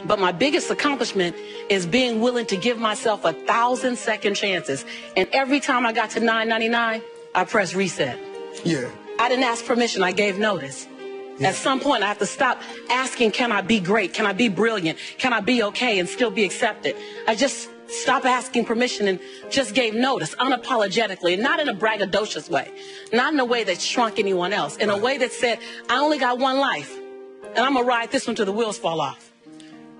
But my biggest accomplishment is being willing to give myself 1,000 second chances. And every time I got to 999, I pressed reset. Yeah. I didn't ask permission. I gave notice. Yeah. At some point, I have to stop asking, can I be great? Can I be brilliant? Can I be okay and still be accepted? I just stopped asking permission and just gave notice unapologetically, and not in a braggadocious way, not in a way that shrunk anyone else, in a way that said, I only got one life, and I'm going to ride this one till the wheels fall off.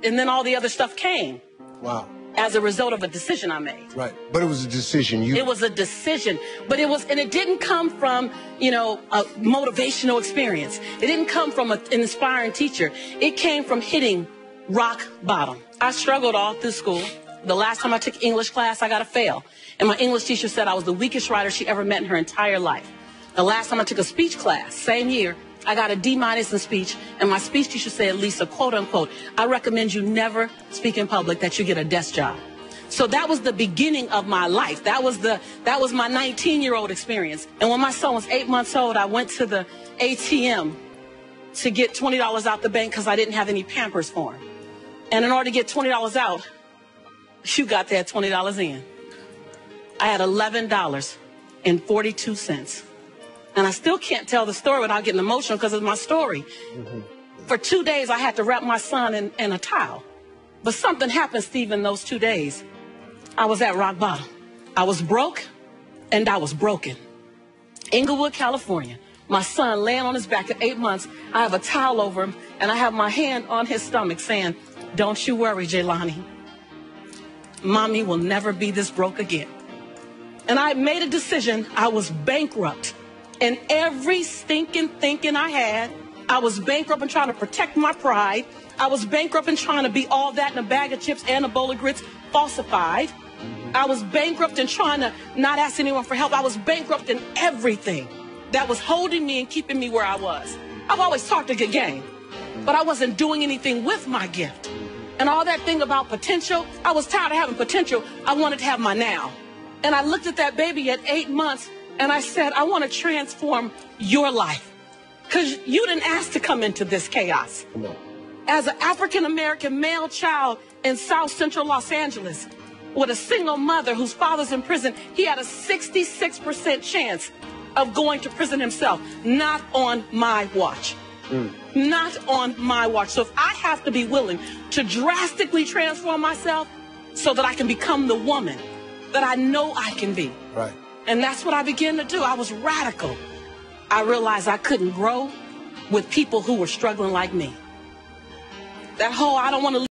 And then all the other stuff came. Wow. As a result of a decision I made. Right. But it was a decision. It was a decision. But it didn't come from, a motivational experience. It didn't come from an inspiring teacher. It came from hitting rock bottom. I struggled all through school. The last time I took English class, I got a fail. And my English teacher said I was the weakest writer she ever met in her entire life. The last time I took a speech class, same year, I got a D- in speech, and my speech teacher said, Lisa, quote unquote, I recommend you never speak in public, that you get a desk job. So that was the beginning of my life. That was my 19-year-old experience. And when my son was 8 months old, I went to the ATM to get $20 out the bank because I didn't have any Pampers for him. And in order to get $20 out, you got that $20 in. I had $11.42. And I still can't tell the story without getting emotional because it's my story. Mm-hmm. For 2 days, I had to wrap my son in a towel. But something happened, Steve, in those 2 days. I was at rock bottom. I was broke, and I was broken. Inglewood, California. My son laying on his back at 8 months. I have a towel over him, and I have my hand on his stomach saying, don't you worry, Jelani. Mommy will never be this broke again. And I made a decision. I was bankrupt. And every stinking thinking I had, I was bankrupt in trying to protect my pride. I was bankrupt in trying to be all that in a bag of chips and a bowl of grits falsified. I was bankrupt in trying to not ask anyone for help. I was bankrupt in everything that was holding me and keeping me where I was. I've always talked a good game, but I wasn't doing anything with my gift. And all that thing about potential, I was tired of having potential. I wanted to have my now. And I looked at that baby at 8 months, and I said, I want to transform your life. Because you didn't ask to come into this chaos. As an African-American male child in South Central Los Angeles, with a single mother whose father's in prison, he had a 66% chance of going to prison himself. Not on my watch. Not on my watch. So if I have to be willing to drastically transform myself so that I can become the woman that I know I can be. Right. And that's what I began to do. I was radical. I realized I couldn't grow with people who were struggling like me. That whole, I don't want to